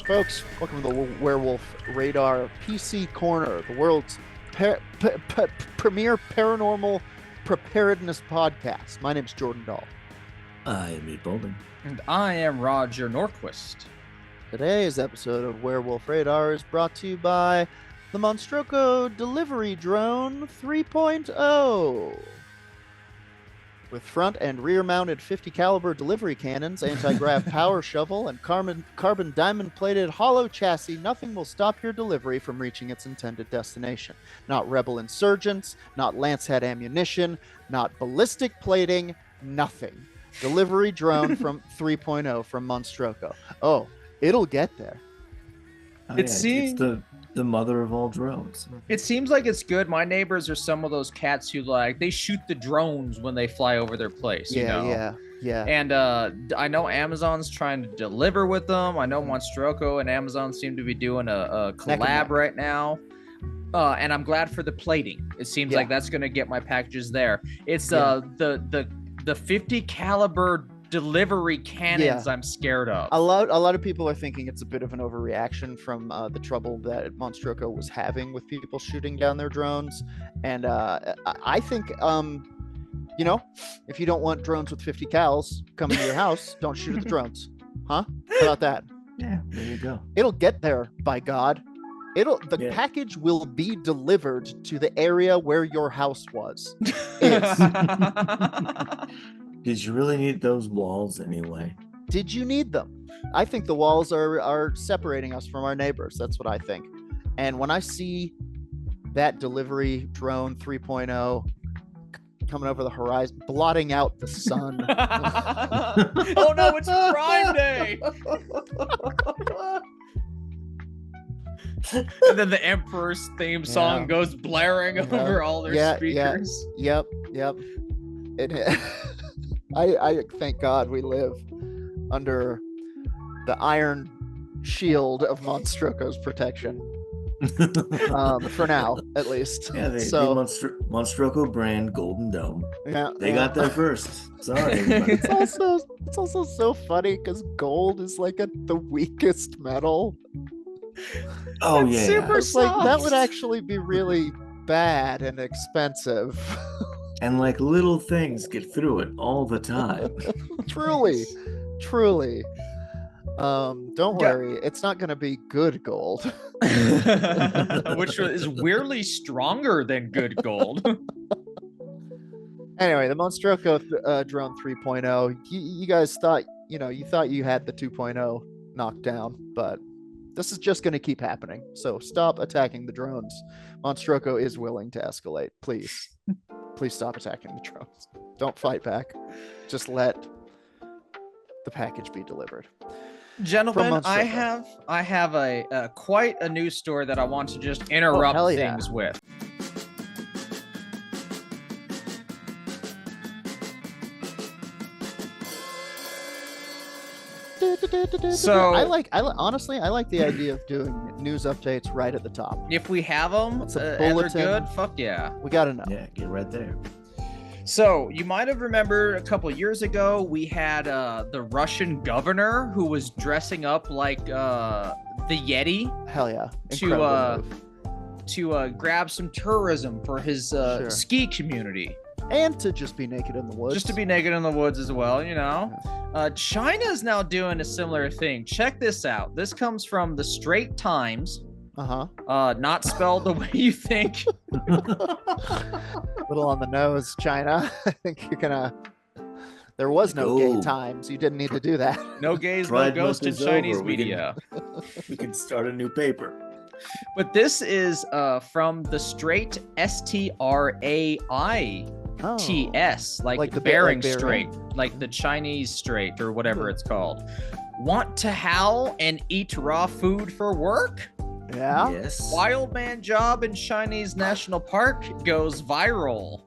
Folks, welcome to the Werewolf Radar PC Corner, the world's premier paranormal preparedness podcast. My name's Jordan Dahl. I am Ed Bolden. And I am Roger Norquist. Today's episode of Werewolf Radar is brought to you by the Monstroko Delivery Drone 3.0. With front and rear mounted 50 caliber delivery cannons, anti-grav power shovel, and carbon diamond plated hollow chassis, nothing will stop your delivery from reaching its intended destination. Not rebel insurgents, not lancehead ammunition, not ballistic plating, nothing. Delivery drone from 3.0 from Monstroko. Oh, it'll get there. Oh, It's the mother of all drones. It seems like it's good. My neighbors are some of those cats who they shoot the drones when they fly over their place. Yeah. And I know Amazon's trying to deliver with them. I know Monstroko and Amazon seem to be doing a collab right now. And I'm glad for the plating. It seems like that's going to get my packages there. It's the 50 caliber delivery cannons I'm scared of. A lot of people are thinking it's a bit of an overreaction from the trouble that Monstroko was having with people shooting down their drones, and I think if you don't want drones with 50 cals coming to your house, don't shoot at the drones. How about that? Yeah, there you go. It'll get there, by God. The package will be delivered to the area where your house was. Did you really need those walls anyway? Did you need them? I think the walls are separating us from our neighbors. That's what I think. And when I see that delivery drone 3.0 coming over the horizon, blotting out the sun. Oh no, it's Prime Day! And then the Emperor's theme song goes blaring over all their speakers. Yep. I thank God we live under the iron shield of Monstroko's protection. For now, at least. Yeah, the Monstroko brand Golden Dome. Yeah, they got there first. Sorry, everybody. It's also so funny because gold is like the weakest metal. Oh it's yeah, super it's like that would actually be really bad and expensive. And like little things get through it all the time. Truly. Don't worry, it's not going to be good gold. Which is weirdly stronger than good gold. Anyway, the Monstroko drone 3.0, you guys thought, you had the 2.0 knocked down, but this is just going to keep happening. So stop attacking the drones. Monstroko is willing to escalate. Please stop attacking the drones. Don't fight back. Just let the package be delivered. Gentlemen, I have a quite a news story that I want to just interrupt things with. So honestly, I like the idea of doing news updates right at the top. If we have them and they're good, fuck yeah. We gotta know. Yeah, get right there. So you might have remembered a couple years ago, we had the Russian governor who was dressing up like the Yeti. Hell yeah. To grab some tourism for his ski community. And to just be naked in the woods. Just to be naked in the woods as well, China's now doing a similar thing. Check this out. This comes from the Straits Times. Not spelled the way you think. Little on the nose, China. I think you're gonna. There was no gay times. You didn't need to do that. No gays, no ghosts in Chinese media. We can start a new paper. But this is from the Strait, STRAITS, like the Bering Strait, like the Chinese Strait or whatever it's called. Want to howl and eat raw food for work? Yeah. Yes. Wild man job in Chinese National Park goes viral.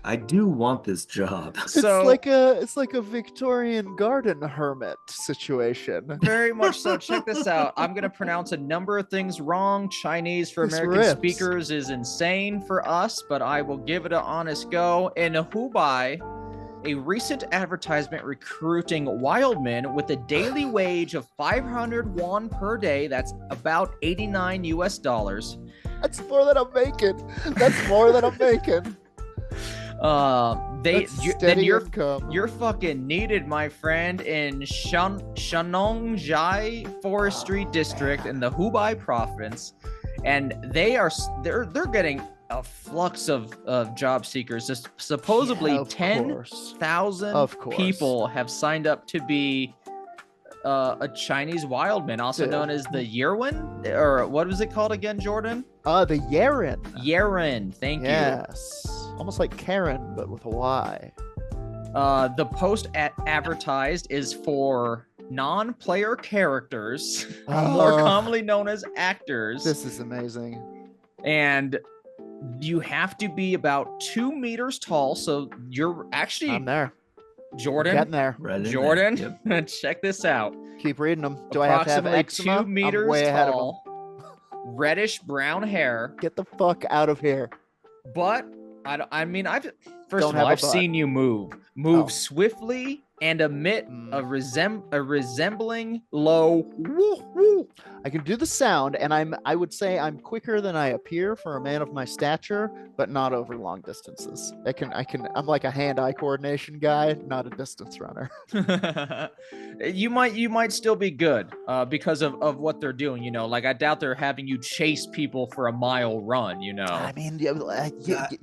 I do want this job. So it's like a Victorian garden hermit situation. Very much so. Check this out. I'm going to pronounce a number of things wrong. Chinese for American speakers is insane for us, but I will give it an honest go. In Hubei, a recent advertisement recruiting wild men with a daily wage of 500 won per day. That's about 89 US dollars. That's more than I'm making. That's more than I'm making. You're fucking needed, my friend, in Shanongjai Forestry District in the Hubei province, and they're getting a flux of job seekers. Just supposedly 10,000 people have signed up to be a Chinese wildman, also known as the Yeren, or what was it called again, Jordan? The Yeren. Yeren, thank you. Yes. Almost like Karen, but with a Y. The post advertised is for non-player characters, more commonly known as actors. This is amazing. And you have to be about 2 meters tall, so you're actually... I'm there. Jordan, getting there. Jordan, yep. Check this out. Keep reading them. Do I have to have eczema? 2 meters I'm way ahead tall, reddish brown hair. Get the fuck out of here. But I've seen you move swiftly and emit a resembling low woo woo. I can do the sound, and I would say I'm quicker than I appear for a man of my stature, but not over long distances. I'm like a hand-eye coordination guy, not a distance runner. You might still be good because of what they're doing, you know. Like, I doubt they're having you chase people for a mile run, you know. I mean,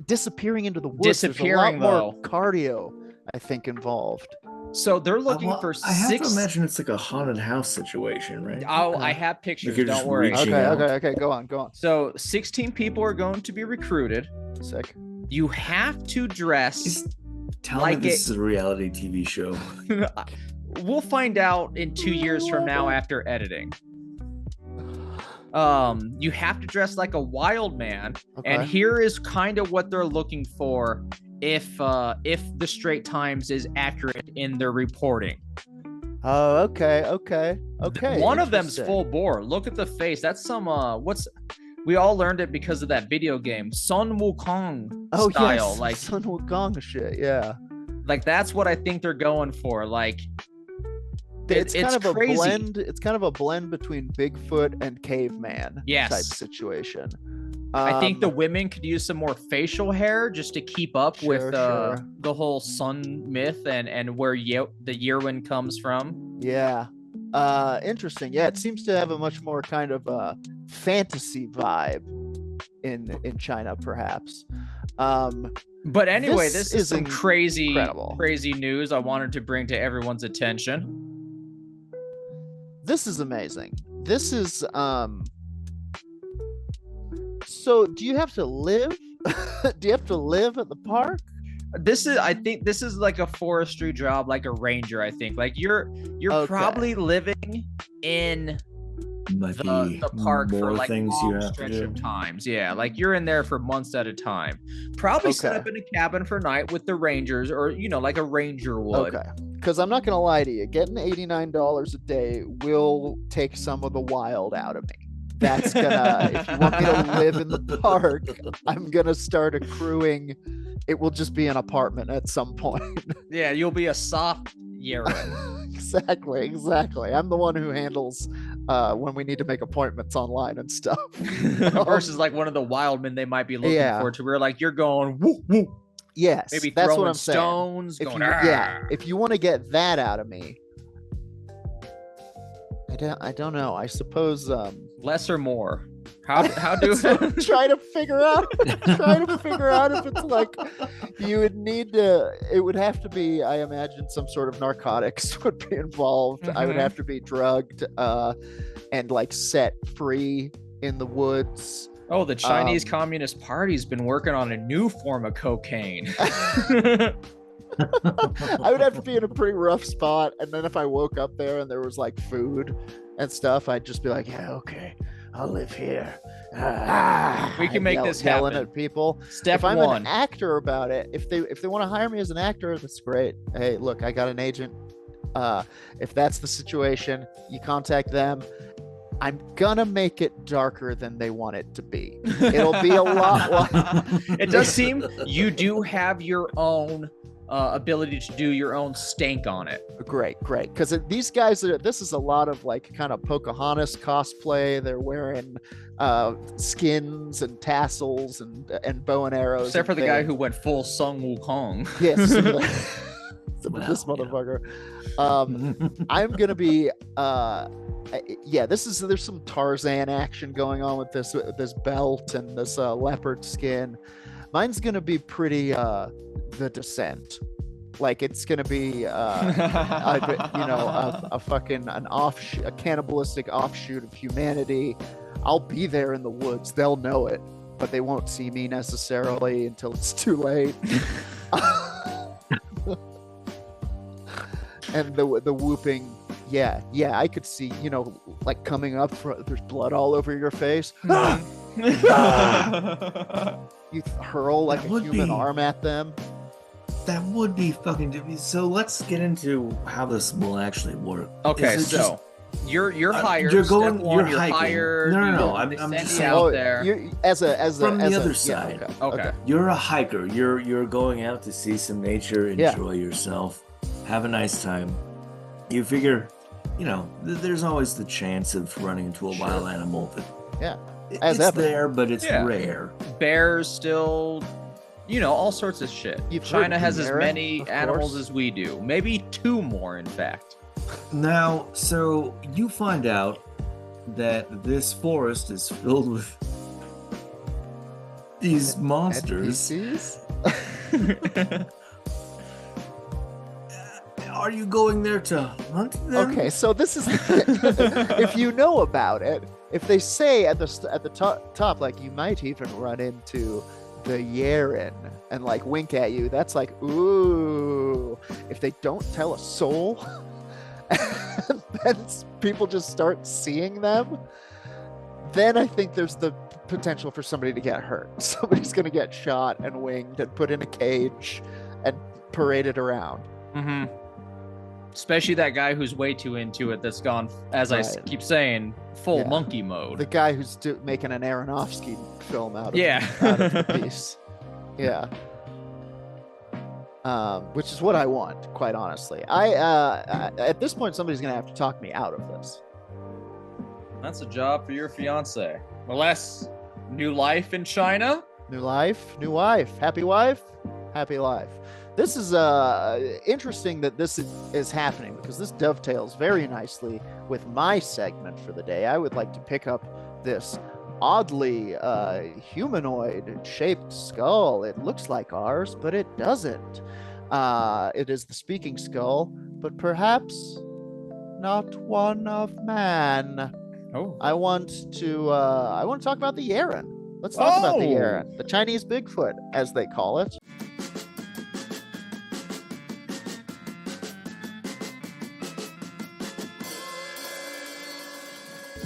disappearing into the woods, there's a lot more cardio, I think, involved. So they're looking for I have to imagine it's like a haunted house situation, right? Oh, I have pictures. Like don't worry. Okay. Go on. So 16 people are going to be recruited. Sick. You have to dress. Tell me this is a reality TV show. We'll find out in 2 years from now after editing. You have to dress like a wild man, and here is kind of what they're looking for. If the Straits Times is accurate in their reporting. Oh, okay. One of them's full bore. Look at the face. That's some we all learned it because of that video game, Sun Wukong style. Yes, like Sun Wukong shit, yeah. Like, that's what I think they're going for. Like, it's kind of crazy. A blend. It's kind of a blend between Bigfoot and caveman type situation. I think the women could use some more facial hair just to keep up with the whole sun myth and where the Yeren comes from. Yeah. Interesting. Yeah, it seems to have a much more kind of fantasy vibe in China, perhaps. But anyway, this is some crazy news I wanted to bring to everyone's attention. This is amazing. This is So, do you have to live? Do you have to live at the park? I think this is like a forestry job, like a ranger. I think like you're probably living in the park for like a long stretch of times. Yeah, like you're in there for months at a time. Probably set up in a cabin for night with the rangers, or like a ranger would. Okay. Because I'm not gonna lie to you, getting $89 a day will take some of the wild out of me. That's gonna, if you want me to live in the park, I'm gonna start accruing. It will just be an apartment at some point. Yeah, you'll be a soft Yeren. Exactly. I'm the one who handles when we need to make appointments online and stuff. Versus like one of the wild men they might be looking for, to where like you're going woo woo. Yes, maybe that's throwing what I'm stones. saying. Going, if you want to get that out of me, I don't know. I suppose less or more. How do try to figure out if it's like you would need to. It would have to be, I imagine, some sort of narcotics would be involved. Mm-hmm. I would have to be drugged and like set free in the woods. Oh, the Chinese Communist Party's been working on a new form of cocaine. I would have to be in a pretty rough spot, and then if I woke up there and there was like food and stuff, I'd just be like, yeah, okay, I'll live here. We can make this happen. Yelling at people. Step if I'm one. an actor about it, if they want to hire me as an actor, that's great. Hey, look, I got an agent. If that's the situation, you contact them. I'm gonna make it darker than they want it to be. It'll be a lot. It does seem you do have your own ability to do your own stank on it. Great. Because these guys, this is a lot of like kind of Pocahontas cosplay. They're wearing skins and tassels and bow and arrows. Except for the guy who went full Sun Wukong. Yes. This motherfucker. I'm gonna be there's some Tarzan action going on with this belt and this leopard skin. Mine's gonna be pretty The Descent. Like it's gonna be a cannibalistic offshoot of humanity. I'll be there in the woods. They'll know it, but they won't see me necessarily until it's too late. And the whooping, yeah, I could see, like coming up, there's blood all over your face. You hurl like a human arm at them. That would be fucking. So let's get into how this will actually work. Okay, so you're hired. You're going. You're hiking. hired. No. I'm just saying. Out there. You're, as a from the other side. Yeah, okay. You're a hiker. You're going out to see some nature, enjoy yourself, have a nice time. You figure, there's always the chance of running into a wild animal. It's there, but it's rare. Bears still. All sorts of shit. China has as many animals as we do. Maybe 2 more, in fact. Now, so you find out that this forest is filled with these monsters. Are you going there to hunt them? Okay, so this is if you know about it, if they say at the top, like you might even run into the Yeren and like wink at you, that's like, ooh. If they don't tell a soul, and then people just start seeing them, then I think there's the potential for somebody to get hurt. Somebody's gonna get shot and winged and put in a cage and paraded around. Mm-hmm. Especially that guy who's way too into it, that's gone, as I keep saying, full monkey mode. The guy who's making an Aronofsky film out of the piece. Yeah. Which is what I want, quite honestly. At this point, somebody's going to have to talk me out of this. That's a job for your fiance. Unless new life in China? New life, new wife. Happy wife, happy life. This is interesting that this is happening because this dovetails very nicely with my segment for the day. I would like to pick up this oddly humanoid-shaped skull. It looks like ours, but it doesn't. It is the speaking skull, but perhaps not one of man. Oh. I want to talk about the Yeren. Let's talk about the Yeren, the Chinese Bigfoot, as they call it.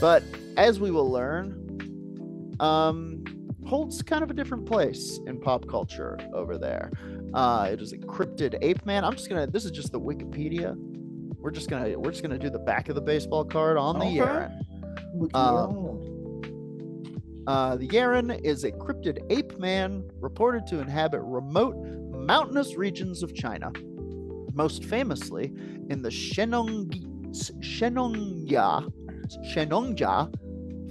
But as we will learn, holds kind of a different place in pop culture over there. It is a cryptid ape man. This is just the Wikipedia. We're just gonna do the back of the baseball card on the Yeren. The Yeren is a cryptid ape man reported to inhabit remote mountainous regions of China, most famously in the Shenongjia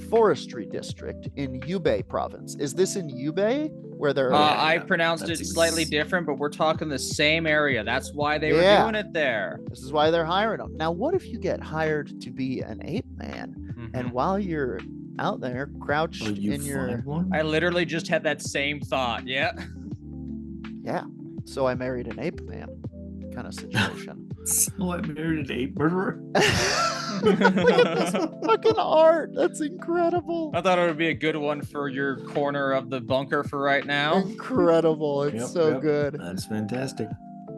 forestry district in Hubei province. Is this in Hubei where they're I pronounced it slightly different, but we're talking the same area. That's why they were doing it there. This is why they're hiring them. Now, what if you get hired to be an ape man and while you're out there crouched in your I literally just had that same thought. Yeah. So I married an ape man kind of situation. So I married an ape murderer. Look at this fucking art. That's incredible. I thought it would be a good one for your corner of the bunker for right now. Incredible. It's so good. That's fantastic.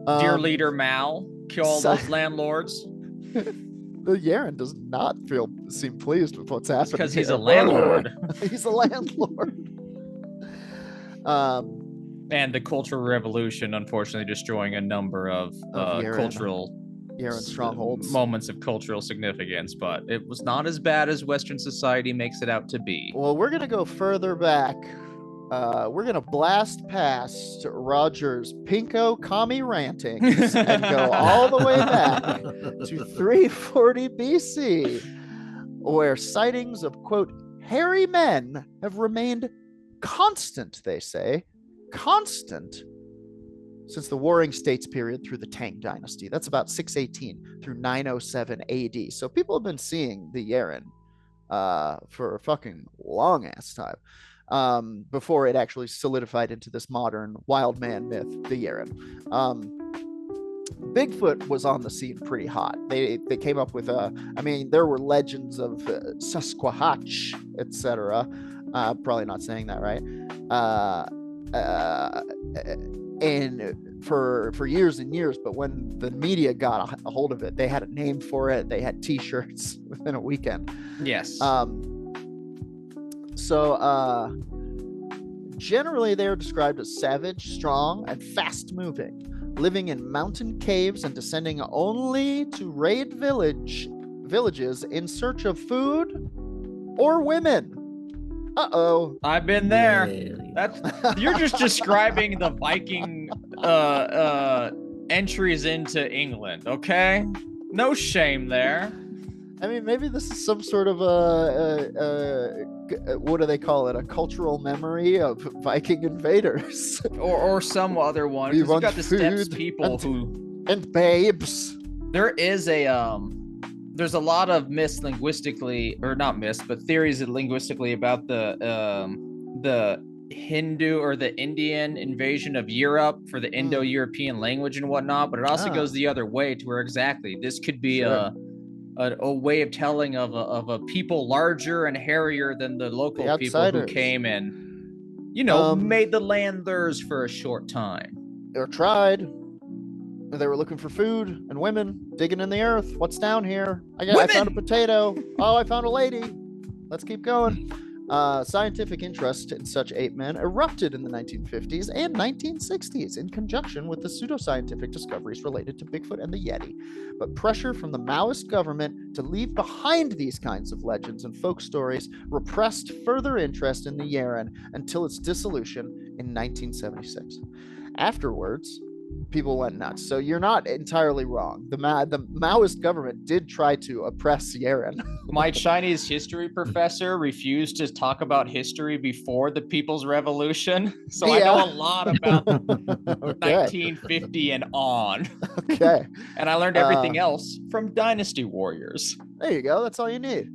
Dear Leader Mal, kill all those landlords. The Yeren does not seem pleased with what's happening. Because he's a landlord. He's a landlord. And the Cultural Revolution, unfortunately, destroying a number of cultural strongholds, moments of cultural significance, but it was not as bad as Western society makes it out to be. Well, we're gonna go further back we're going to blast past Roger's Pinko commie rantings and go all the way back to 340 BC, where sightings of, quote, hairy men have remained constant, they say, constant since the Warring States period through the Tang Dynasty. That's about 618 through 907 AD. So people have been seeing the Yeren for a fucking long ass time. Before it actually solidified into this modern wild man myth, the Yeren. Bigfoot was on the scene pretty hot. They came up with there were legends of Sasquatch, etc. Probably not saying that right. And for years and years, but when the media got a hold of it, they had a name for it. They had T-shirts within a weekend. Yes. So generally they are described as savage, strong, and fast-moving, living in mountain caves and descending only to raid villages in search of food or women. Uh-oh. I've been there. You're just describing the Viking entries into England, okay? No shame there. I mean, maybe this is some sort of what do they call it? A cultural memory of Viking invaders, or some other one. You've got the steppes people and babes. There is there's a lot of theories linguistically about the Hindu or the Indian invasion of Europe for the Indo-European language and whatnot, but it also goes the other way to where exactly this could be a way of telling of a people larger and hairier than the local people who came and, made the land theirs for a short time. Or tried. They were looking for food and women, digging in the earth. What's down here? I found a potato. Oh, I found a lady. Let's keep going. Scientific interest in such ape men erupted in the 1950s and 1960s in conjunction with the pseudoscientific discoveries related to Bigfoot and the Yeti. But pressure from the Maoist government to leave behind these kinds of legends and folk stories repressed further interest in the Yeren until its dissolution in 1976. Afterwards, people went nuts. So you're not entirely wrong. The Maoist government did try to oppress Yeren. My Chinese history professor refused to talk about history before the People's Revolution. So I know a lot about 1950 and on. Okay. And I learned everything else from Dynasty Warriors. There you go. That's all you need.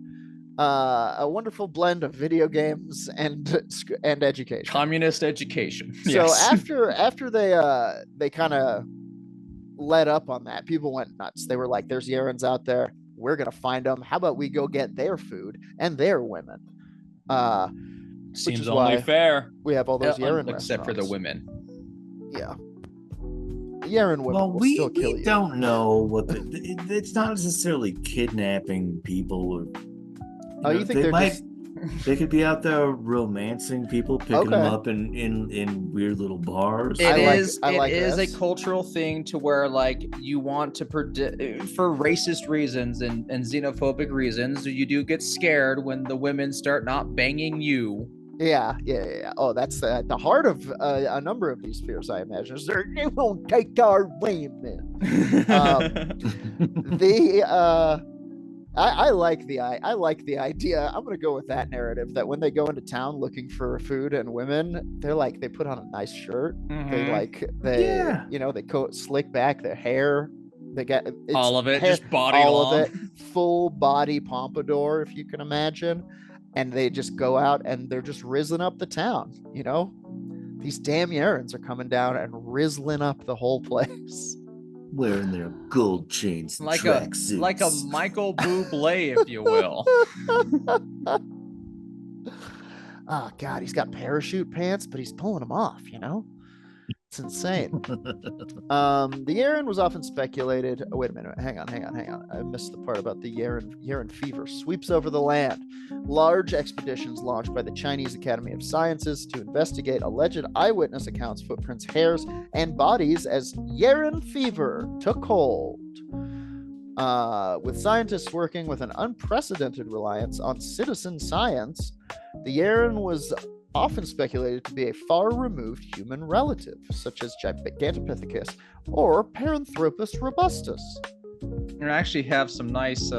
A wonderful blend of video games and education. Communist education. So yes. after they kind of let up on that, people went nuts. They were like, "There's Yerens out there. We're gonna find them. How about we go get their food and their women?" Seems only fair. We have all those Yeren except for the women. Yeah. Yeren women will still kill you. We don't know what it's not necessarily kidnapping people. You think they could be out there romancing people, picking them up in weird little bars. It is a cultural thing to where you want to for racist reasons and xenophobic reasons. You do get scared when the women start not banging you. Yeah. Oh, that's at the heart of a number of these fears, I imagine. They won't take our women. I like the idea. I'm gonna go with that narrative that when they go into town looking for food and women, they put on a nice shirt. Mm-hmm. They slick back their hair. They get all of it, just body all long. of it, full body pompadour, if you can imagine. And they just go out and they're just rizzling up the town. These damn Yerens are coming down and rizzling up the whole place. Wearing their gold chains, like a Michael Bublé, if you will. Oh God, he's got parachute pants, but he's pulling them off. It's insane. The Yeren was often speculated. Oh, wait a minute. Hang on. I missed the part about the Yeren fever sweeps over the land. Large expeditions launched by the Chinese Academy of Sciences to investigate alleged eyewitness accounts, footprints, hairs, and bodies as Yeren fever took hold. With scientists working with an unprecedented reliance on citizen science, the Yeren was often speculated to be a far-removed human relative, such as Gigantopithecus or Paranthropus robustus. I actually have some nice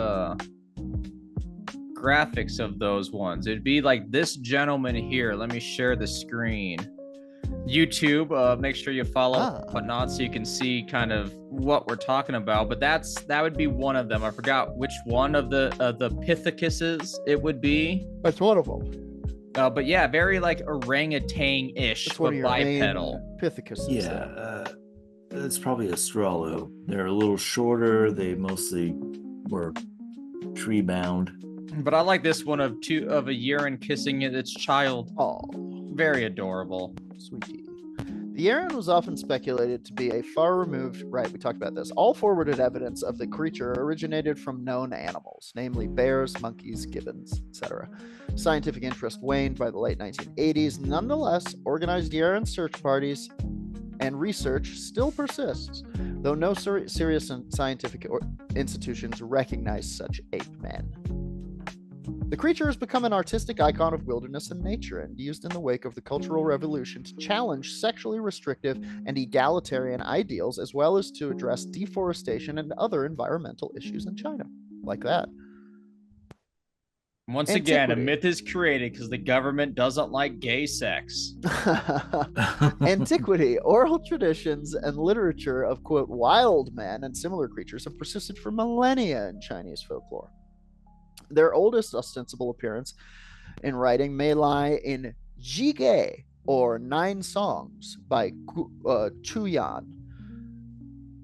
graphics of those ones. It'd be like this gentleman here. Let me share the screen. YouTube, make sure you follow Whatnot so you can see kind of what we're talking about. But that would be one of them. I forgot which one of the Pithecuses it would be. That's one of them. But yeah, very like orangutan-ish, but bipedal. Pithecuses. Yeah, it's probably Australo. They're a little shorter. They mostly were tree-bound. But I like this one of a Yeren kissing its child. Oh, very adorable. Sweetie. The Yeren was often speculated to be a far-removed, right, we talked about this, all forwarded evidence of the creature originated from known animals, namely bears, monkeys, gibbons, etc. Scientific interest waned by the late 1980s. Nonetheless, organized Yeren search parties and research still persists, though no serious scientific institutions recognize such ape men. The creature has become an artistic icon of wilderness and nature and used in the wake of the Cultural Revolution to challenge sexually restrictive and egalitarian ideals, as well as to address deforestation and other environmental issues in China. Like that. Once again, a myth is created because the government doesn't like gay sex. Antiquity, oral traditions, and literature of, quote, wild men and similar creatures have persisted for millennia in Chinese folklore. Their oldest ostensible appearance in writing may lie in Jige, or 9 Songs, by Chu Yan,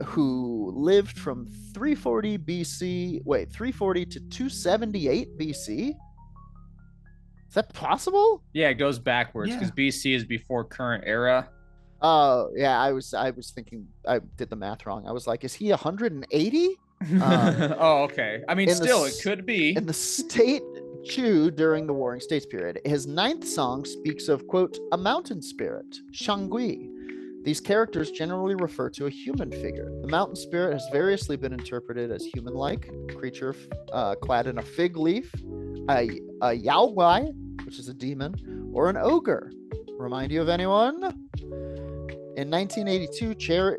who lived from 340 to 278 BC. Is that possible? Yeah, it goes backwards because BC is before current era. Oh, yeah, I was thinking, I did the math wrong. I was like, is he 180? Oh, okay. I mean, still, it could be. In the state Chu during the Warring States period, his 9th song speaks of, quote, a mountain spirit, Shangui. These characters generally refer to a human figure. The mountain spirit has variously been interpreted as human-like, creature clad in a fig leaf, a yaoguai, which is a demon, or an ogre. Remind you of anyone? In 1982,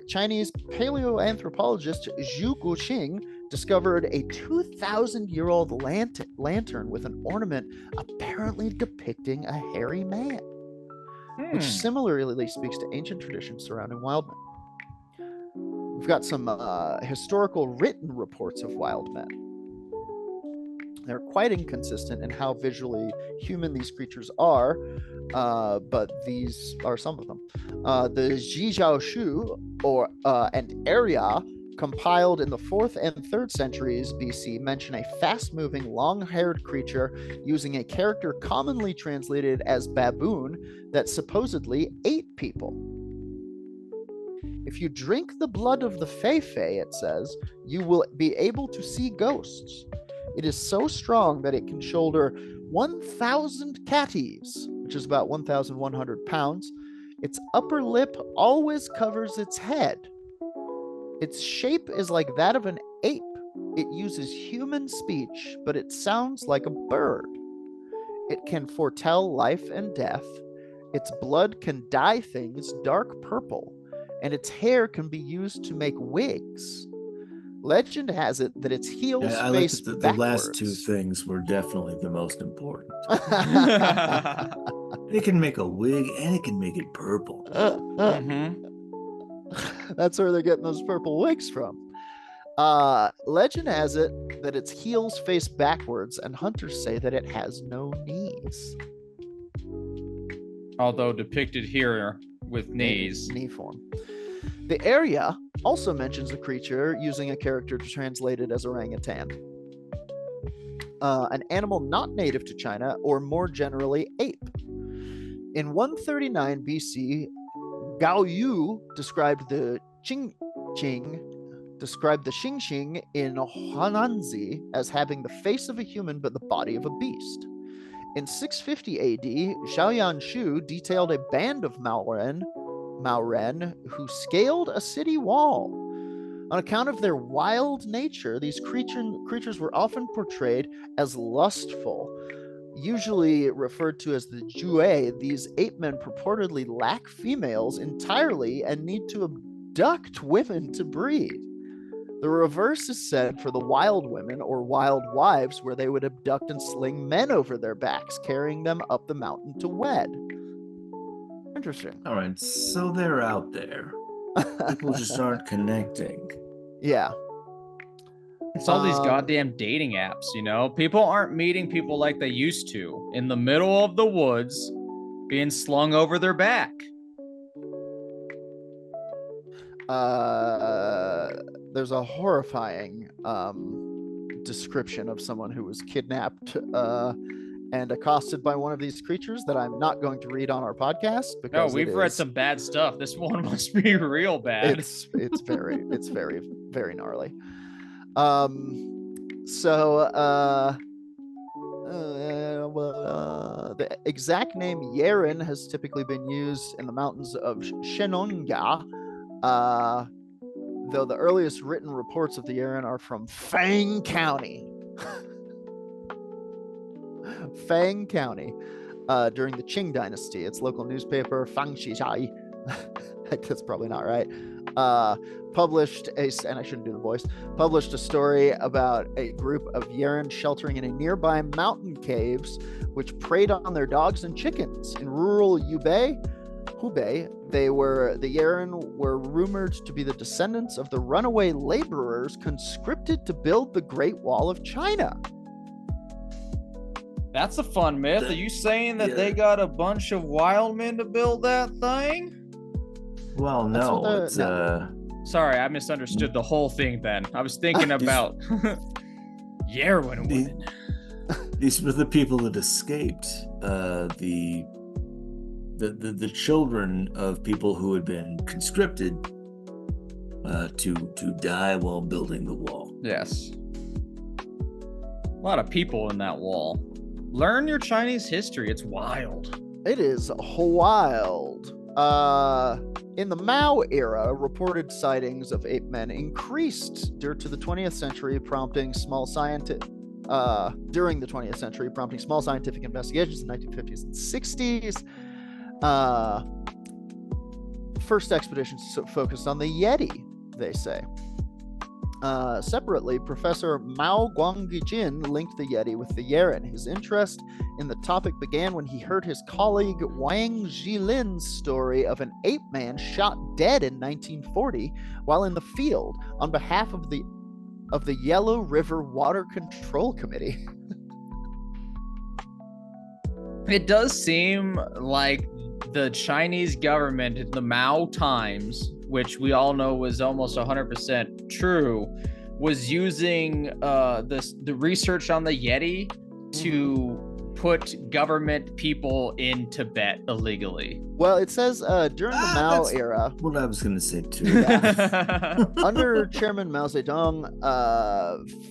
Chinese paleoanthropologist Zhu Guoqing discovered a 2,000-year-old lantern with an ornament apparently depicting a hairy man, which similarly speaks to ancient traditions surrounding wild men. We've got some historical written reports of wild men. They're quite inconsistent in how visually human these creatures are, but these are some of them. The Zhijiao Shu, and Area, compiled in the 4th and 3rd centuries BC, mention a fast-moving, long-haired creature using a character commonly translated as baboon that supposedly ate people. If you drink the blood of the Fei-Fei, it says, you will be able to see ghosts. It is so strong that it can shoulder 1,000 catties, which is about 1,100 pounds. Its upper lip always covers its head. Its shape is like that of an ape. It uses human speech, but it sounds like a bird. It can foretell life and death. Its blood can dye things dark purple, and its hair can be used to make wigs. Legend has it that its heels face backwards. The last 2 things were definitely the most important. It can make a wig and it can make it purple. That's where they're getting those purple wigs from. Legend has it that its heels face backwards, and hunters say that it has no knees. Although depicted here with knees. Knee form. The area also mentions the creature using a character translated as orangutan, an animal not native to China, or more generally, ape. In 139 BC, Gao Yu described the Xingqing in Huanzi as having the face of a human but the body of a beast. In 650 AD, Xiaoyan Shu detailed a band of Maoren who scaled a city wall. On account of their wild nature, these creatures were often portrayed as lustful, Usually referred to as the Jue, these ape men purportedly lack females entirely and need to abduct women to breed. The reverse is said for the wild women or wild wives, where they would abduct and sling men over their backs, carrying them up the mountain to wed. Interesting. All right, so they're out there. People just aren't connecting. Yeah. It's all these goddamn dating apps, you know? People aren't meeting people like they used to, in the middle of the woods, being slung over their back. There's a horrifying description of someone who was kidnapped and accosted by one of these creatures that I'm not going to read on our podcast. No, we've read some bad stuff. This one must be real bad. It's very, very gnarly. The exact name Yeren has typically been used in the mountains of Shenonga, though the earliest written reports of the Yeren are from Fang County. Fang County, during the Qing Dynasty. Its local newspaper, Fang Shishai, that's probably not right, published a story about a group of Yeren sheltering in a nearby mountain caves, which preyed on their dogs and chickens. In rural Hubei, the Yeren were rumored to be the descendants of the runaway laborers conscripted to build the Great Wall of China. That's a fun myth. Are you saying that they got a bunch of wild men to build that thing? Well, no. Sorry, I misunderstood the whole thing then. I was thinking about Yeren women. These were the people that escaped. The children of people who had been conscripted to die while building the wall. Yes. A lot of people in that wall. Learn your Chinese history. It's wild. It is wild. In the Mao era, reported sightings of ape men increased during the 20th century, prompting small scientific investigations in the 1950s and 60s. First expeditions focused on the Yeti, they say. Separately, Professor Mao Guangjin linked the Yeti with the Yeren. His interest in the topic began when he heard his colleague Wang Jilin's story of an ape man shot dead in 1940 while in the field on behalf of the Yellow River Water Control Committee. It does seem like the Chinese government in the Mao times, which we all know was almost 100% true, was using the research on the Yeti to put government people in Tibet illegally. Well, it says during the Mao era. What I was going to say too. Yeah. Under Chairman Mao Zedong,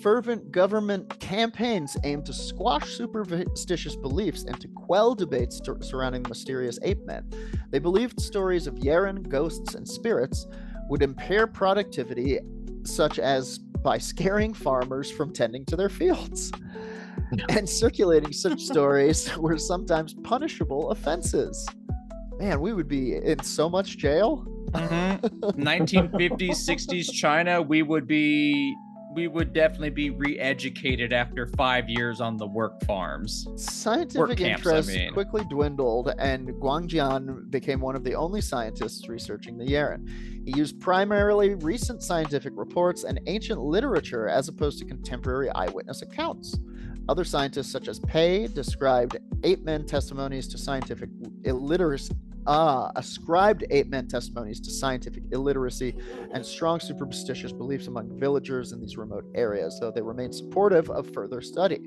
fervent government campaigns aimed to squash superstitious beliefs and to quell debates surrounding the mysterious ape men. They believed stories of Yeren, ghosts, and spirits would impair productivity, such as by scaring farmers from tending to their fields. And circulating such stories were sometimes punishable offenses. Man, we would be in so much jail. 1950s, 60s China, we would definitely be re-educated after 5 years on the work farms. Scientific interest quickly dwindled, and Guangjian became one of the only scientists researching the Yeren. He used primarily recent scientific reports and ancient literature as opposed to contemporary eyewitness accounts. Other scientists, such as Pei, described ape men testimonies to scientific illiteracy. Ascribed ape men testimonies to scientific illiteracy and strong superstitious beliefs among villagers in these remote areas, though they remained supportive of further study.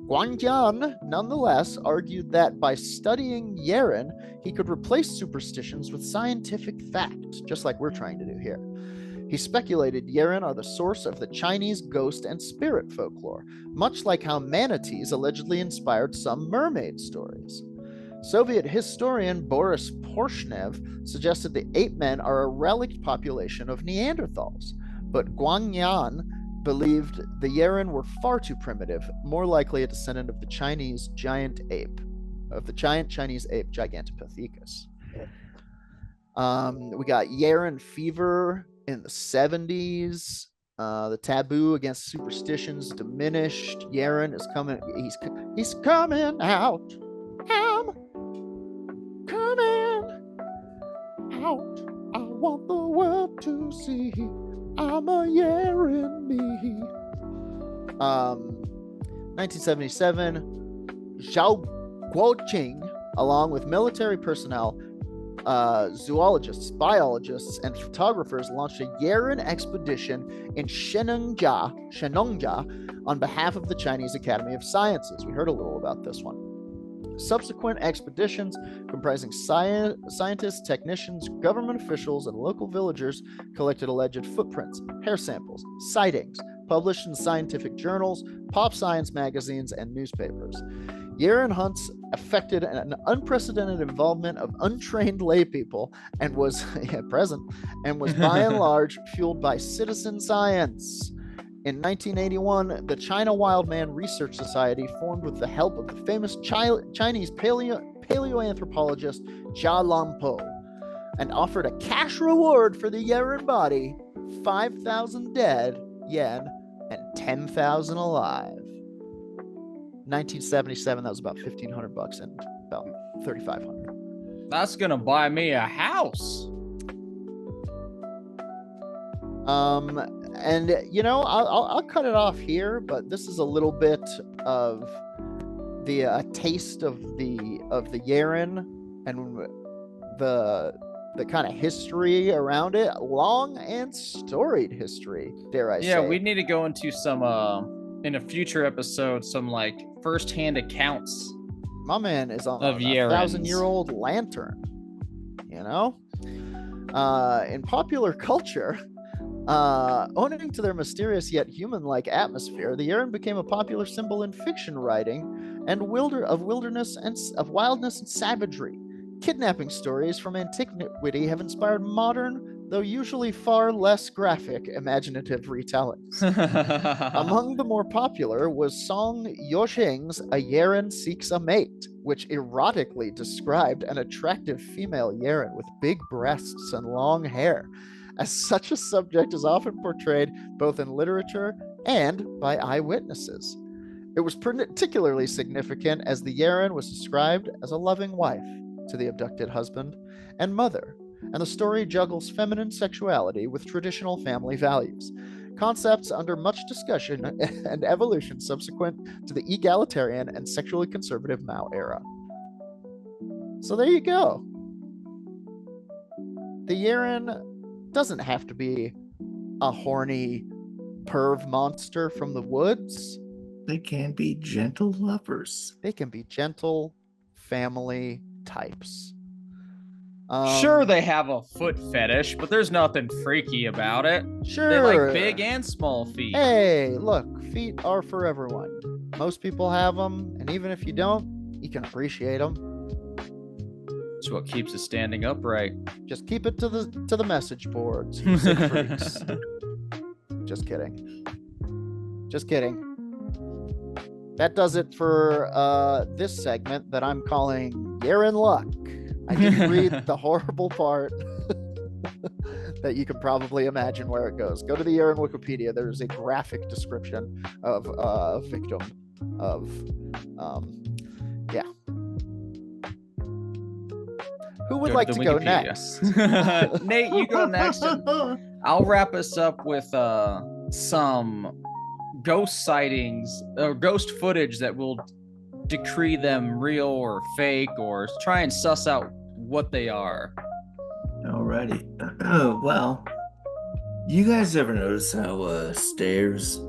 Guangjian, nonetheless, argued that by studying Yeren, he could replace superstitions with scientific fact, just like we're trying to do here. He speculated Yeren are the source of the Chinese ghost and spirit folklore, much like how manatees allegedly inspired some mermaid stories. Soviet historian Boris Porshnev suggested the ape men are a relict population of Neanderthals, but Guangyan believed the Yeren were far too primitive, more likely a descendant of the Chinese giant ape, of the giant Chinese ape Gigantopithecus. We got Yeren fever in the 70s. The taboo against superstitions diminished. Yeren is coming. He's coming out. I'm coming out. I want the world to see. I'm a Yeren me. 1977, Zhao Guoqing, along with military personnel, zoologists, biologists, and photographers, launched a Yeren expedition in Shenongjia on behalf of the Chinese Academy of Sciences. We heard a little about this one. Subsequent expeditions, comprising scientists, technicians, government officials, and local villagers, collected alleged footprints, hair samples, sightings, published in scientific journals, pop science magazines, and newspapers. Yeren hunts affected an unprecedented involvement of untrained laypeople and was present and was by and large fueled by citizen science. In 1981, the China Wildman Research Society formed with the help of the famous Chinese paleoanthropologist Jia Lampo and offered a cash reward for the Yeren body, 5,000 dead yen and 10,000 alive. 1977, that was about $1,500 and about $3,500. That's gonna buy me a house. And I'll cut it off here, but this is a little bit of the taste of the Yeren and the kind of history around it, long and storied history, dare I say. Yeah, we need to go into some in a future episode, some like first-hand accounts. My man is on of a Yerens. 1,000-year-old lantern. In popular culture, owing to their mysterious yet human-like atmosphere, the Yeren became a popular symbol in fiction writing and of wilderness and of wildness and savagery. Kidnapping stories from antiquity have inspired modern, though usually far less graphic, imaginative retellings. Among the more popular was Song Yosheng's A Yeren Seeks a Mate, which erotically described an attractive female Yeren with big breasts and long hair, as such a subject is often portrayed both in literature and by eyewitnesses. It was particularly significant as the Yeren was described as a loving wife to the abducted husband and mother, and the story juggles feminine sexuality with traditional family values, concepts under much discussion and evolution subsequent to the egalitarian and sexually conservative Mao era. So there you go. The Yeren doesn't have to be a horny perv monster from the woods. They can be gentle lovers. They can be gentle family types. Sure, they have a foot fetish, but there's nothing freaky about it. Sure. They like big and small feet. Hey, look, feet are for everyone. Most people have them, and even if you don't, you can appreciate them. It's what keeps us standing upright. Just keep it to the message boards, you sick freaks. Just kidding. Just kidding. That does it for this segment that I'm calling Yeren Luck. I didn't read the horrible part that you can probably imagine where it goes. Go to the Yeren Wikipedia. There's a graphic description of a victim of, yeah. Who would like to go next? Nate, you go next. And I'll wrap us up with some ghost sightings or ghost footage that will decree them real or fake, or try and suss out what they are. Alrighty. Well, you guys ever notice how stairs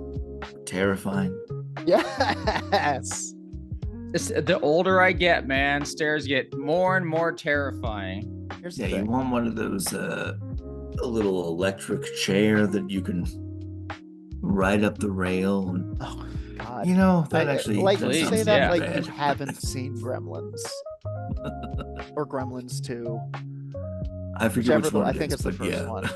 terrifying? Yes. The older I get, man, stairs get more and more terrifying. Here's the Yeah, thing. you want one of those a little electric chair that you can ride up the rail and Oh God. you know that actually like that say sounds that yeah. like bad. you haven't seen Gremlins or Gremlins 2. I forget Whichever which one I it think is, it's the but first yeah. one.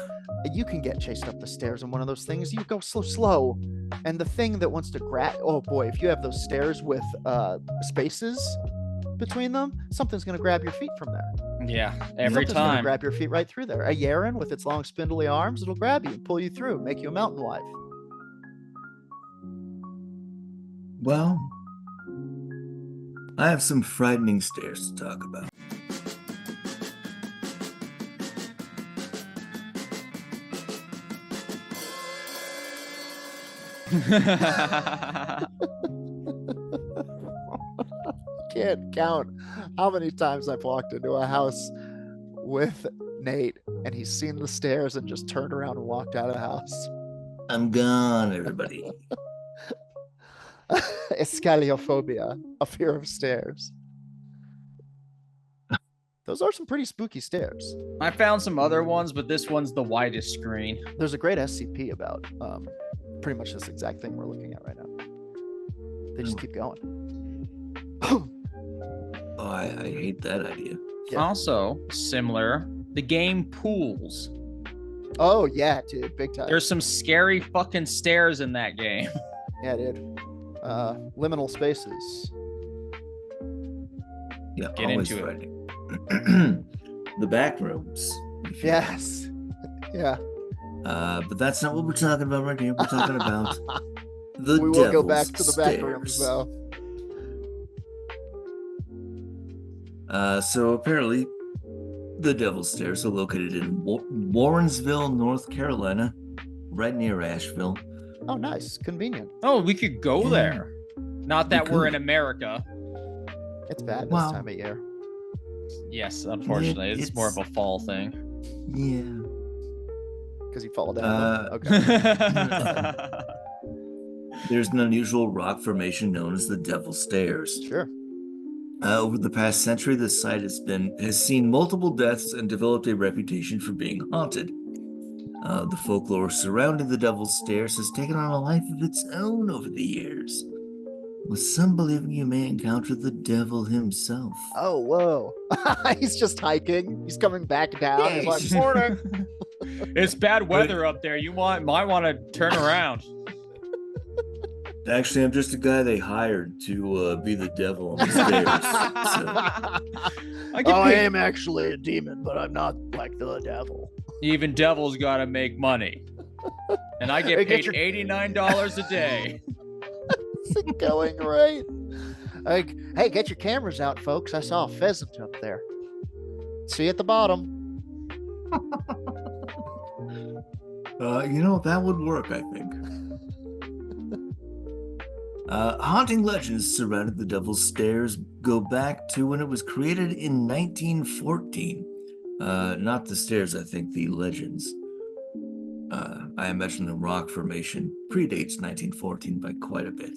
you can get chased up the stairs in one of those things. You go so slow. And the thing that wants to grab, oh boy, if you have those stairs with spaces between them, something's going to grab your feet from there. Yeah, every Something's going to time. grab your feet right through there. A Yeren with its long spindly arms, it'll grab you and pull you through, make you a mountain wife. Well, I have some frightening stairs to talk about. Can't count how many times I've walked into a house with Nate and he's seen the stairs and just turned around and walked out of the house. I'm gone, everybody. Escaliophobia, a fear of stairs. Those are some pretty spooky stairs. I found some other ones, but this one's the widest screen. There's a great SCP about pretty much this exact thing we're looking at right now. They just keep going. Oh, I hate that idea. Yeah. Also, similar, the game Pools. Oh, yeah, dude, big time. There's some scary fucking stairs in that game. Yeah, dude. Liminal spaces. Yeah, Get always into it. frightening. The back rooms. Yes. Yeah. But that's not what we're talking about right here. We're talking about the We will go back Devil's to the back rooms, Stairs. though. So apparently, the Devil's Stairs are located in Warrensville, North Carolina, right near Asheville. Oh, nice. Convenient. Oh, we could go there. Not that We we're could. in America. It's bad this Wow. time of year. Yes, unfortunately, it's more of a fall thing. Yeah. Because you fall down. Okay. There's an unusual rock formation known as the Devil's Stairs. Sure. Over the past century, the site has seen multiple deaths and developed a reputation for being haunted. The folklore surrounding the Devil's Stairs has taken on a life of its own over the years, with some believing you may encounter the devil himself. Oh, whoa. He's just hiking. He's coming back down. Yeah, He's like, he's just- morning. It's bad weather up there. You might want to turn around. Actually, I'm just a guy they hired to be the devil on the stairs. I get I paid. am actually a demon, but I'm not like the devil. Even devils gotta make money, and I Hey, get get paid your- $89 a day. Is it going right? Like, hey, get your cameras out, folks. I saw a pheasant up there. See you at the bottom. That would work, I think. Haunting legends surrounding the Devil's Stairs go back to when it was created in 1914. Not the stairs, I think, the legends. I imagine the rock formation predates 1914 by quite a bit.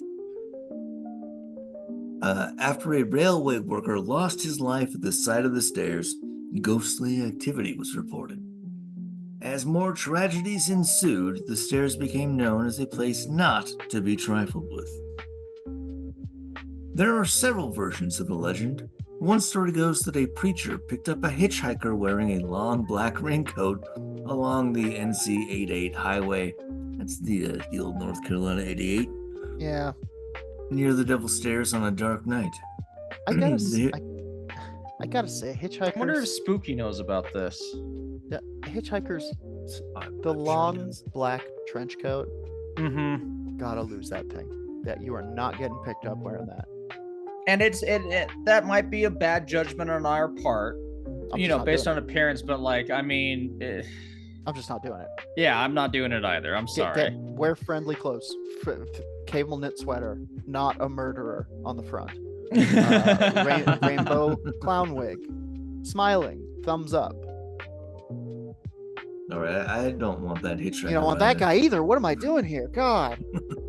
After a railway worker lost his life at the side of the stairs, ghostly activity was reported. As more tragedies ensued, the stairs became known as a place not to be trifled with. There are several versions of the legend. One story goes that a preacher picked up a hitchhiker wearing a long black raincoat along the NC 88 highway. That's the old North Carolina 88, Yeah. near the Devil's Stairs on a dark night. I gotta, The- I gotta say, I wonder if hitchhikers. Spooky knows about this. Yeah, hitchhikers. I'm The not sure long it is. black trench coat. Mm-hmm. Gotta lose that thing. That you are not getting picked up wearing that. And it that might be a bad judgment on our part, I'm just not based doing on appearance. But like, I mean, I'm just not doing it. yeah, I'm not doing it either. I'm sorry. Wear friendly clothes. Cable knit sweater. Not a murderer on the front. Rainbow clown wig. Smiling. Thumbs up. All right, I don't want that hitchhiker. You don't want that guy either. What am I doing here? God.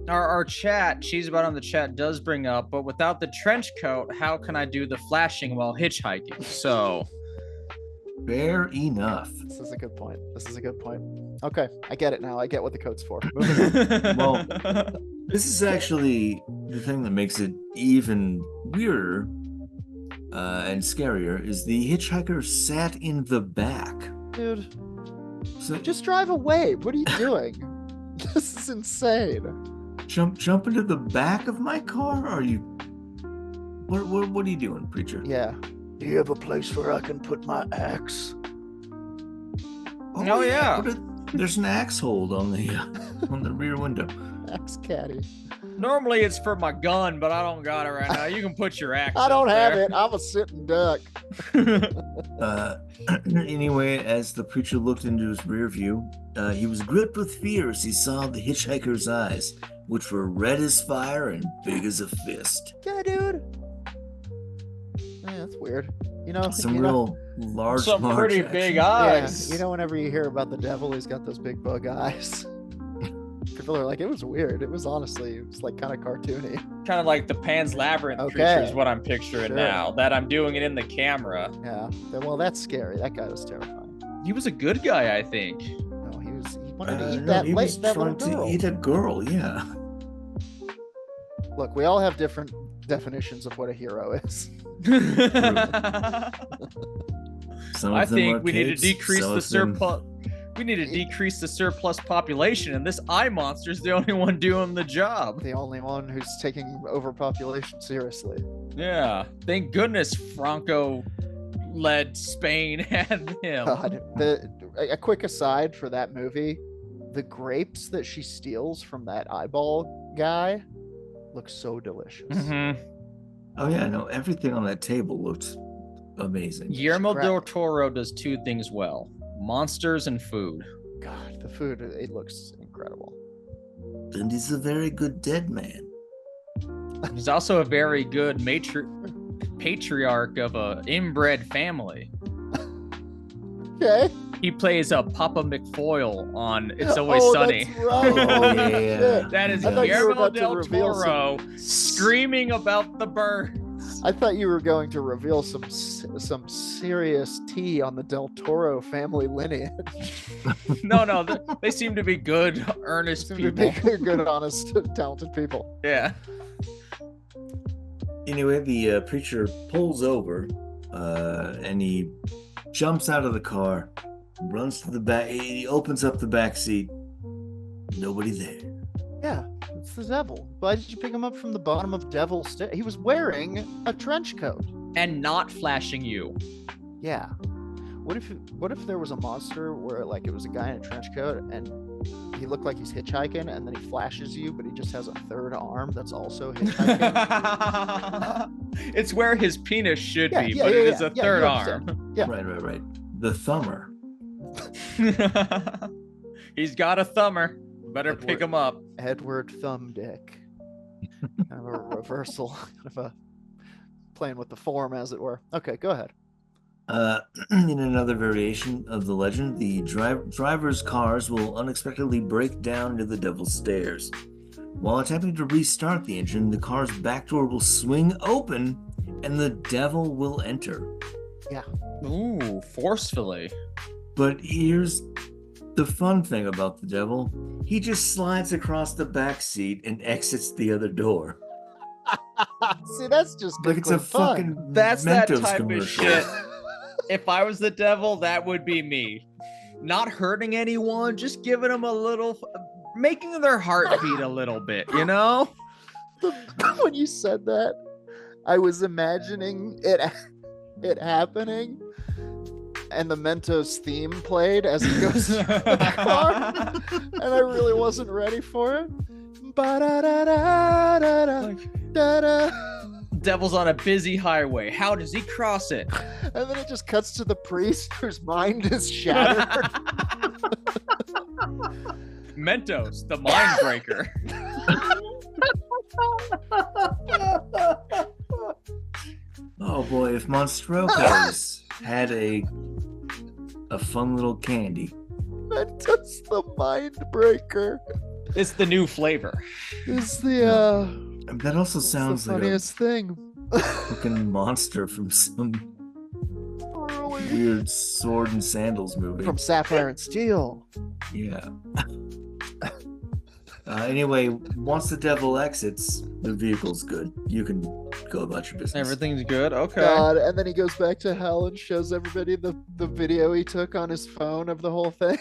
Our chat, she's about on the chat, does bring up, but without the trench coat, how can I do the flashing while hitchhiking? So, Fair enough. This is a good point. Okay, I get it now. I get what the coat's for. Moving on. Well, this is actually the thing that makes it even weirder and scarier is the hitchhiker sat in the back. Dude. So Just drive away. What are you doing? This is insane. jump into the back of my car? Are you? What are you doing, preacher? Yeah. Do you have a place where I can put my axe? Oh, yeah. There's an axe hold on the rear window. Axe caddy. Normally it's for my gun, but I don't got it right now. You can put your axe. I don't have there. it. I'm a sitting duck. Anyway, as the preacher looked into his rear view, he was gripped with fear as he saw the hitchhiker's eyes, which were red as fire and big as a fist. Yeah, dude. Yeah, that's weird. Some real large, pretty big eyes. Yeah, whenever you hear about the devil, he's got those big bug eyes. People are like, it was weird. It was like kind of cartoony. Kind of like the Pan's Labyrinth creature is what I'm picturing now. That I'm doing it in the camera. Yeah. Well, that's scary. That guy was terrifying. He was a good guy, I think. No, he wanted to eat he was trying to eat a girl. Yeah. Look, we all have different definitions of what a hero is. I think we need to decrease the surplus. We need to decrease the surplus population, and this eye monster is the only one doing the job. The only one who's taking overpopulation seriously. Yeah. Thank goodness Franco led Spain and him. God, a quick aside for that movie, the grapes that she steals from that eyeball guy look so delicious. Mm-hmm. Oh yeah, no, everything on that table looks amazing. Guillermo del Toro does two things well: monsters and food. God, the food, it looks incredible. And he's a very good dead man. He's also a very good patriarch of an inbred family. Okay. He plays a Papa McFoyle on It's Always Sunny. That's right. Yeah. That is Guillermo del Toro screaming about the birds. I thought you were going to reveal some serious tea on the Del Toro family lineage. No, they seem to be good, earnest people. Good, honest, talented people. Yeah. Anyway, the preacher pulls over, and he jumps out of the car, runs to the back. He opens up the back seat. Nobody there. Yeah, it's the devil. Why did you pick him up from the bottom of Devil's Stairs? He was wearing a trench coat and not flashing you. Yeah. What if there was a monster where like it was a guy in a trench coat and he looked like he's hitchhiking and then he flashes you, but he just has a third arm that's also hitchhiking? It's where his penis should be, but it is a third arm. Yeah. Right. The thumber. He's got a thumber. Better pick him up. Edward Thumbdick. Kind of a reversal, kind of a playing with the form, as it were. Okay, go ahead. In another variation of the legend, the driver's cars will unexpectedly break down into the Devil's Stairs. While attempting to restart the engine, the car's back door will swing open and the devil will enter. Yeah. Ooh, forcefully. But here's the fun thing about the devil. He just slides across the back seat and exits the other door. See, that's just like it's a fun. fucking That's Mentos that type commercial. of shit. If I was the devil, that would be me. Not hurting anyone, just giving them a little, making their heart beat a little bit, you know? When you said that, I was imagining it happening, and the Mentos theme played as it goes through the car, and I really wasn't ready for it. Ba-da-da-da-da-da. Devil's on a busy highway. How does he cross it? And then it just cuts to the priest whose mind is shattered. Mentos, the mind breaker. Oh boy, if Monstrocos had a fun little candy. Mentos, the mind breaker. It's the new flavor. It's the That also sounds the like funniest thing. fucking monster from some weird sword and sandals movie. From Sapphire and Steel. Yeah. Anyway, once the devil exits, the vehicle's good. You can go about your business. Everything's good. Okay. God, and then he goes back to hell and shows everybody the video he took on his phone of the whole thing.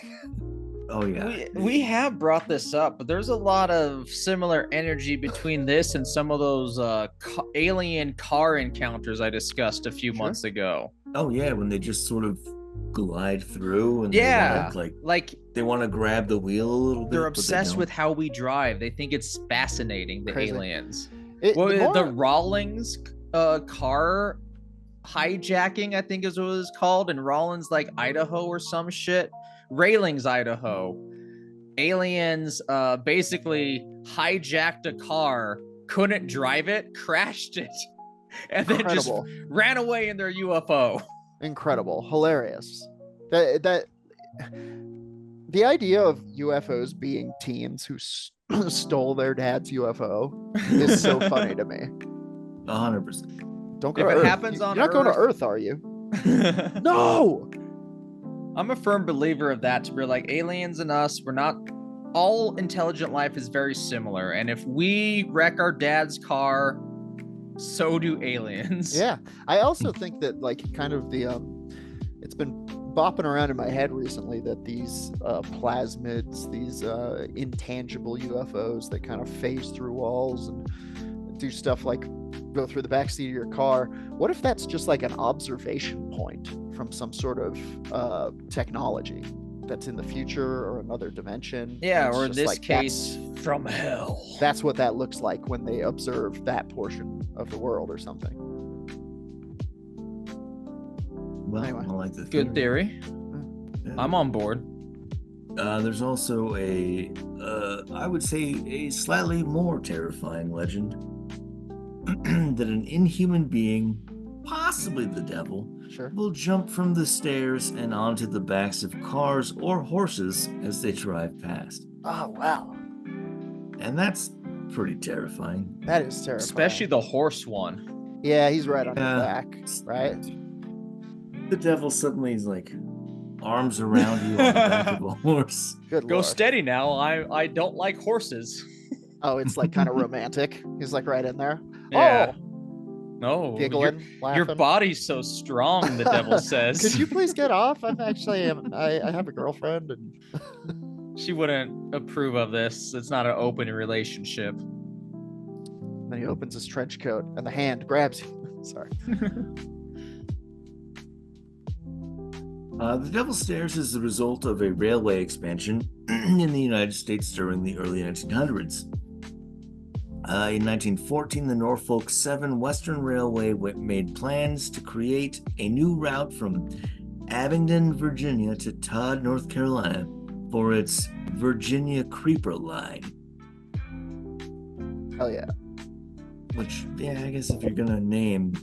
Oh yeah. We have brought this up, but there's a lot of similar energy between this and some of those alien car encounters I discussed a few months ago. Oh yeah, when they just sort of glide through and yeah, like they want to grab the wheel a little bit. They're obsessed with how we drive. They think it's fascinating. The Crazy. Aliens. The Rawlings car hijacking, I think is what it was called, in Rawlins, like Idaho or some shit. Railings, Idaho. Aliens basically hijacked a car, couldn't drive it, crashed it, and then just ran away in their UFO. Incredible, hilarious. That the idea of UFOs being teens who stole their dad's UFO is so funny to me. 100%. Don't go if to it Earth. happens on You're not Earth, going to Earth, are you? No. I'm a firm believer of that, to be like, aliens and us, we're not, all intelligent life is very similar. And if we wreck our dad's car, so do aliens. Yeah. I also think that, like, kind of it's been bopping around in my head recently that these plasmids, these intangible UFOs that kind of phase through walls and do stuff like go through the backseat of your car. What if that's just like an observation point from some sort of technology that's in the future or another dimension? Yeah, or in this like, case, from hell. That's what that looks like when they observe that portion of the world or something. Well, anyway. I like the good theory. Yeah. I'm on board. There's also I would say a slightly more terrifying legend that an inhuman being, possibly the devil, will jump from the stairs and onto the backs of cars or horses as they drive past. Oh, wow. And that's pretty terrifying. That is terrifying. Especially the horse one. Yeah, he's right on your back, right? The devil suddenly is like arms around you on the back of a horse. Good Go Lord. steady now. I don't like horses. Oh, it's like kind of romantic. He's like right in there. Yeah. Oh, no, giggling, your laughing. body's so strong, the devil says. Could you please get off? I'm actually, I have a girlfriend, and she wouldn't approve of this. It's not an open relationship. then he opens his trench coat, and the hand grabs you. Sorry. The Devil's Stairs is the result of a railway expansion in the United States during the early 1900s. In 1914, the Norfolk Southern Western Railway made plans to create a new route from Abingdon, Virginia to Todd, North Carolina for its Virginia Creeper Line. Oh yeah. Which, yeah, I guess if you're gonna name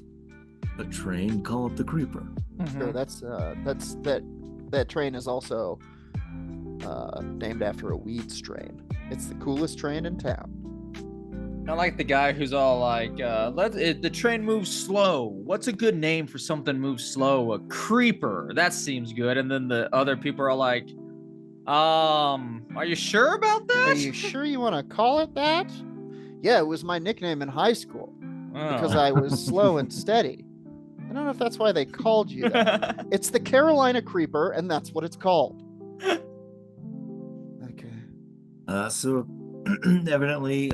a train, call it the Creeper. Sure, that's that train is also named after a weed strain. It's the coolest train in town. I like the guy who's all like, the train moves slow. What's a good name for something moves slow? A creeper. That seems good. And then the other people are like, are you sure about that? Are you sure you want to call it that? Yeah, it was my nickname in high school because I was slow and steady. I don't know if that's why they called you that. It's the Carolina Creeper, and that's what it's called. Okay. So evidently,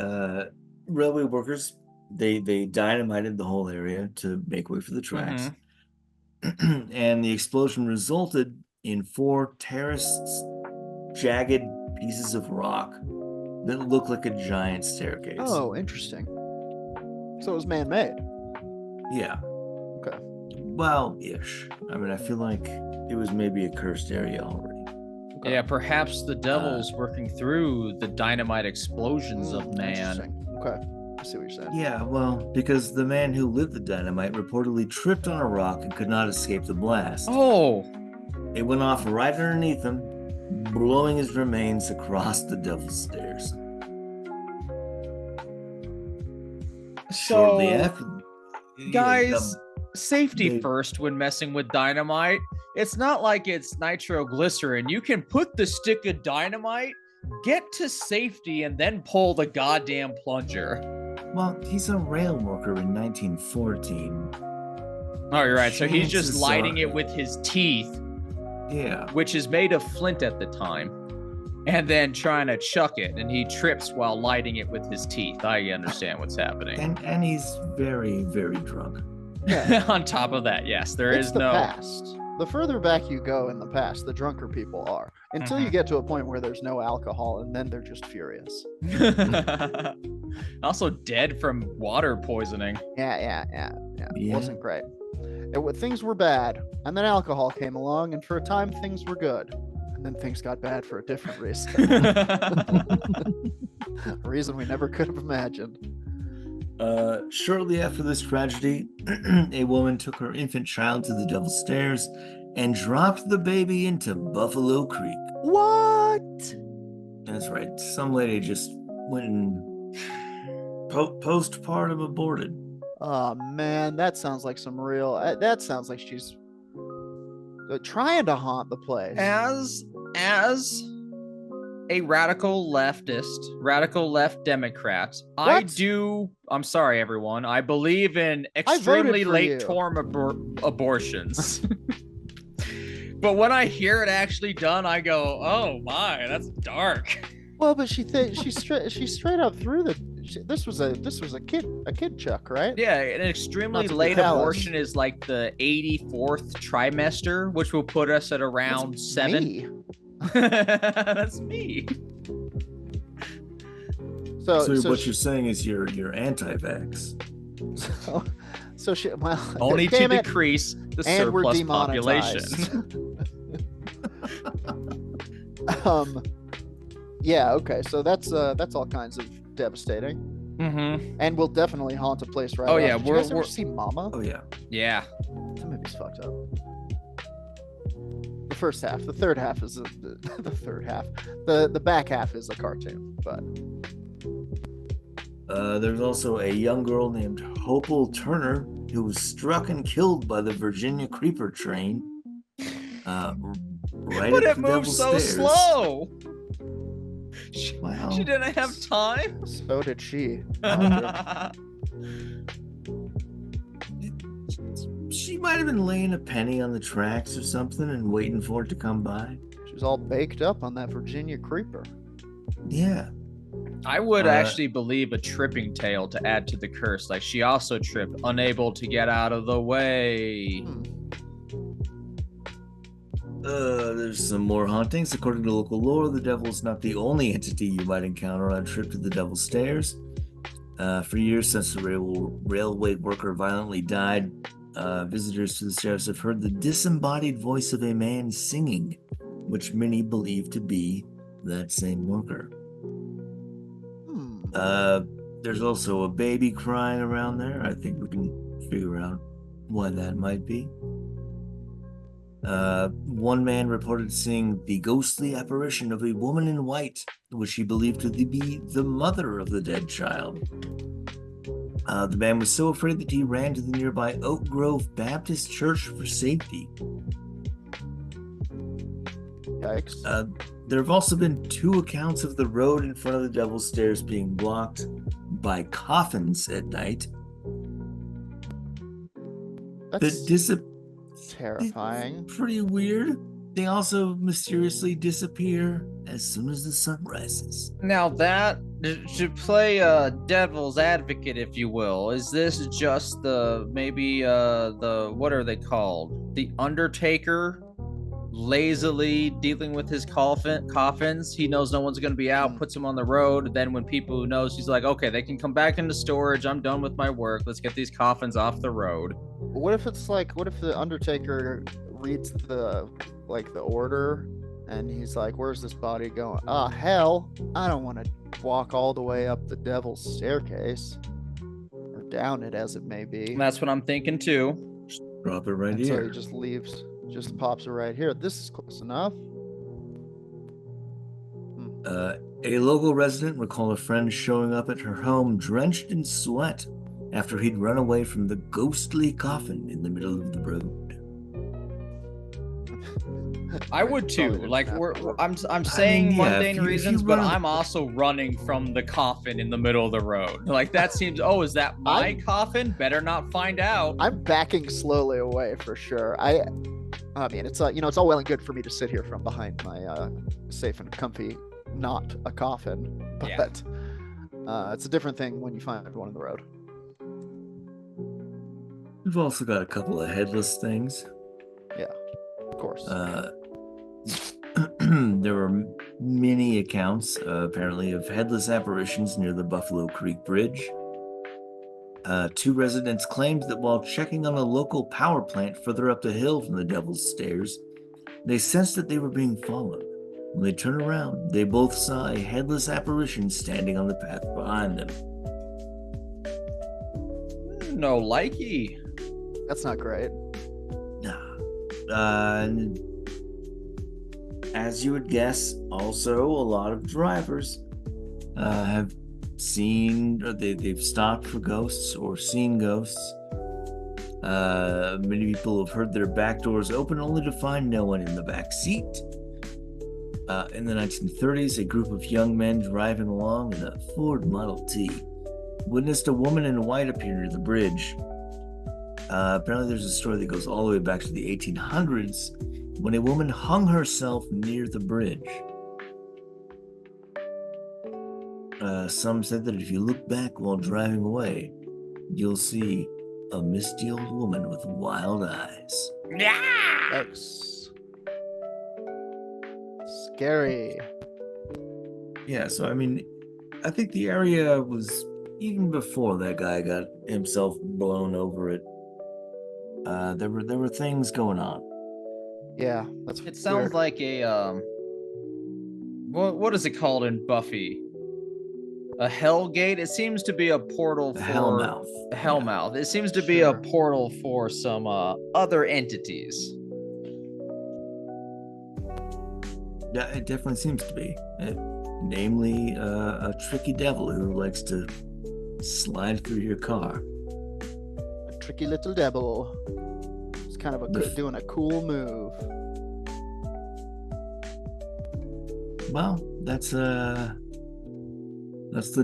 railway workers, they dynamited the whole area to make way for the tracks. And the explosion resulted in 4 terraced, jagged pieces of rock that looked like a giant staircase. Oh, interesting. So it was man-made. Yeah. Okay. Well, ish. I mean, I feel like it was maybe a cursed area already. Okay. Yeah, perhaps the devil's working through the dynamite explosions of man. Interesting. Okay. I see what you're saying. Yeah, well, because the man who lit the dynamite reportedly tripped on a rock and could not escape the blast. Oh! It went off right underneath him, blowing his remains across the Devil's Stairs. Shortly after, guys, safety first when messing with dynamite. It's not like it's nitroglycerin. You can put the stick of dynamite, get to safety, and then pull the goddamn plunger. Well, he's a rail worker in 1914. Oh, you're right. So he's just Chances lighting are- it with his teeth, Yeah. which is made of flint at the time, and then trying to chuck it, and he trips while lighting it with his teeth. I understand what's happening. And he's very, very drunk. Yeah. On top of that, yes, there It's is the no. past. The further back you go in the past, the drunker people are. Until you get to a point where there's no alcohol, and then they're just furious. Also dead from water poisoning. Yeah. Yeah. Wasn't great. Things were bad, and then alcohol came along, and for a time things were good, and then things got bad for a different reason. A reason we never could have imagined. Shortly after this tragedy, a woman took her infant child to the Devil's Stairs and dropped the baby into Buffalo Creek. What? That's right. Some lady just went and postpartum aborted. Oh man, that sounds like some real. That sounds like she's trying to haunt the place. As a radical left Democrat, I'm sorry, everyone. I believe in extremely for late you. term abortions. But when I hear it actually done, I go, "Oh my, that's dark." Well, but she straight up threw this was a kid Chuck, right? Yeah, an extremely Not to be late callous. abortion is like the 84th trimester, which will put us at around That's 7. me. That's me. So what you're saying is you're anti-vax. so she well Only to damn it. decrease the And we're surplus population. demonetized. Yeah, okay, so that's all kinds of devastating, Mm-hmm. and will definitely haunt a place right Oh, off. yeah, Did you guys ever we're- see Mama? Oh yeah. Yeah. That movie's fucked up. The first half, the third half is the third half. The back half is a cartoon, but There's also a young girl named Hopel Turner who was struck and killed by the Virginia Creeper train. Right But at it the moves Devil's so Stairs. slow. Wow. She didn't have time. so did she. She might have been laying a penny on the tracks or something and waiting for it to come by. She was all baked up on that Virginia Creeper. Yeah. I would actually believe a tripping tale to add to the curse. Like she also tripped, unable to get out of the way. There's some more hauntings. According to local lore, the devil is not the only entity you might encounter on a trip to the Devil's Stairs. For years since the railway worker violently died, visitors to the stairs have heard the disembodied voice of a man singing, which many believe to be that same worker. There's also a baby crying around there. I think we can figure out why that might be. One man reported seeing the ghostly apparition of a woman in white, which he believed to be the mother of the dead child. The man was so afraid that he ran to the nearby Oak Grove Baptist Church for safety. Yikes. There have also been 2 accounts of the road in front of the Devil's Stairs being blocked by coffins at night. That's That terrifying. pretty weird. They also mysteriously disappear as soon as the sun rises. Now that to play devil's advocate, if you will, is this just the what are they called? The Undertaker lazily dealing with his coffins. He knows no one's going to be out, puts them on the road. Then when people who knows, he's like, okay, they can come back into storage. I'm done with my work. Let's get these coffins off the road. What if the Undertaker reads the order and he's like, where's this body going? Ah, hell, I don't want to walk all the way up the devil's staircase or down it as it may be. And that's what I'm thinking too. Just drop it right And so here. he just leaves, just pops it right here. This is close enough. A local resident recalled a friend showing up at her home drenched in sweat after he'd run away from the ghostly coffin in the middle of the road. I would too. Like I'm saying mundane reasons, but I'm also running from the coffin in the middle of the road. Like that seems. Oh, is that my coffin? Better not find out. I'm backing slowly away for sure. I mean, it's it's all well and good for me to sit here from behind my safe and comfy, not a coffin, but it's a different thing when you find one in the road. We've also got a couple of headless things. Yeah, of course. There were many accounts, apparently, of headless apparitions near the Buffalo Creek Bridge. 2 residents claimed that while checking on a local power plant further up the hill from the Devil's Stairs, they sensed that they were being followed. When they turned around, they both saw a headless apparition standing on the path behind them. No likey. That's not great. As you would guess, also a lot of drivers have seen, or they've stopped for ghosts or seen ghosts. Many people have heard their back doors open only to find no one in the back seat. In the 1930s, a group of young men driving along in a Ford Model T witnessed a woman in white appear near the bridge. Apparently there's a story that goes all the way back to the 1800s when a woman hung herself near the bridge. Some said that if you look back while driving away, you'll see a misty old woman with wild eyes. Yeah! Scary. Yeah, so I mean, I think the area was, even before that guy got himself blown over it, there were things going on. Yeah, that's it sounds like a what is it called in Buffy? A hell gate? It seems to be a portal for Hellmouth. A hellmouth. It seems to be a portal for some other entities. Yeah, it definitely seems to be. Namely, a tricky devil who likes to slide through your car. A tricky little devil. It's kind of doing a cool move. Well, that's the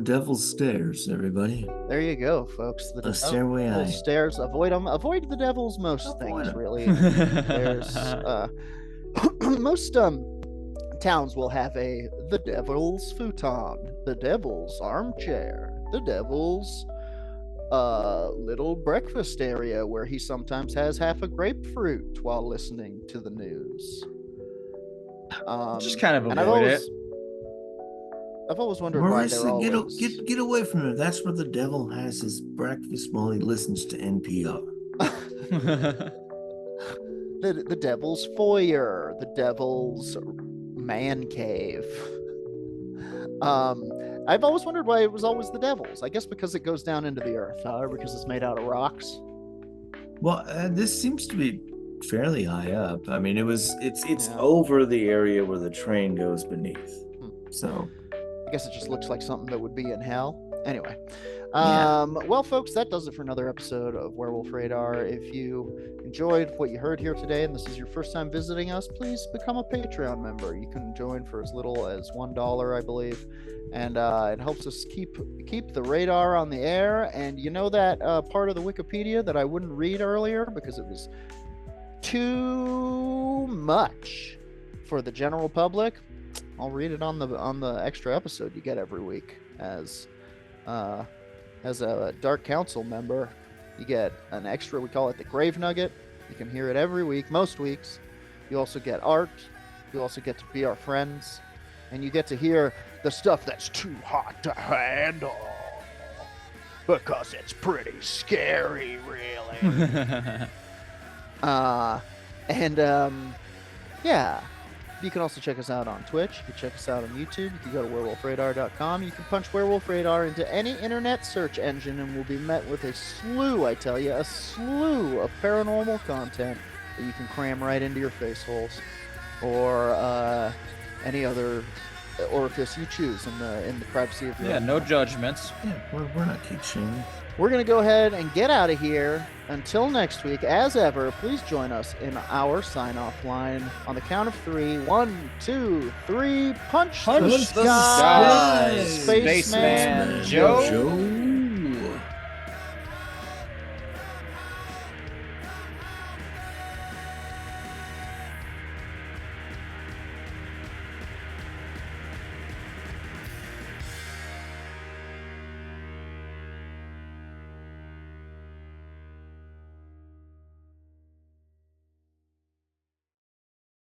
Devil's Stairs, everybody. There you go, folks. The stairway eye. Stairs. Avoid them. Avoid the devil's most things, really. There's most towns will have the devil's futon, the devil's armchair, the devil's little breakfast area where he sometimes has half a grapefruit while listening to the news. Just kind of avoid it. I've always wondered why they're always... Get away from it. That's where the devil has his breakfast while he listens to NPR. the devil's foyer, the devil's man cave. I've always wondered why it was always the devil's. I guess because it goes down into the earth, because it's made out of rocks. Well, this seems to be fairly high up. I mean, it's over the area where the train goes beneath. So I guess it just looks like something that would be in hell. Anyway. Well, folks, that does it for another episode of Werewolf Radar. If you enjoyed what you heard here today and this is your first time visiting us, please become a Patreon member. You can join for as little as $1, I believe, and it helps us keep the radar on the air. And you know that part of the Wikipedia that I wouldn't read earlier because it was too much for the general public? I'll read it on the extra episode you get every week as a Dark Council member. You get an extra, we call it the Grave Nugget. You can hear it every week, most weeks. You also get art. You also get to be our friends. And you get to hear the stuff that's too hot to handle. Because it's pretty scary, really. Yeah. You can also check us out on Twitch. You can check us out on YouTube. You can go to werewolfradar.com. You can punch Werewolf Radar into any internet search engine and we'll be met with a slew, I tell you, a slew of paranormal content that you can cram right into your face holes or any other orifice you choose in the privacy of your own no judgments. Yeah, we're not kink shaming. we're going to go ahead and get out of here. Until next week, as ever, please join us in our sign-off line on the count of 3. 1, 2, 3. Punch the sky. Spaceman Joe.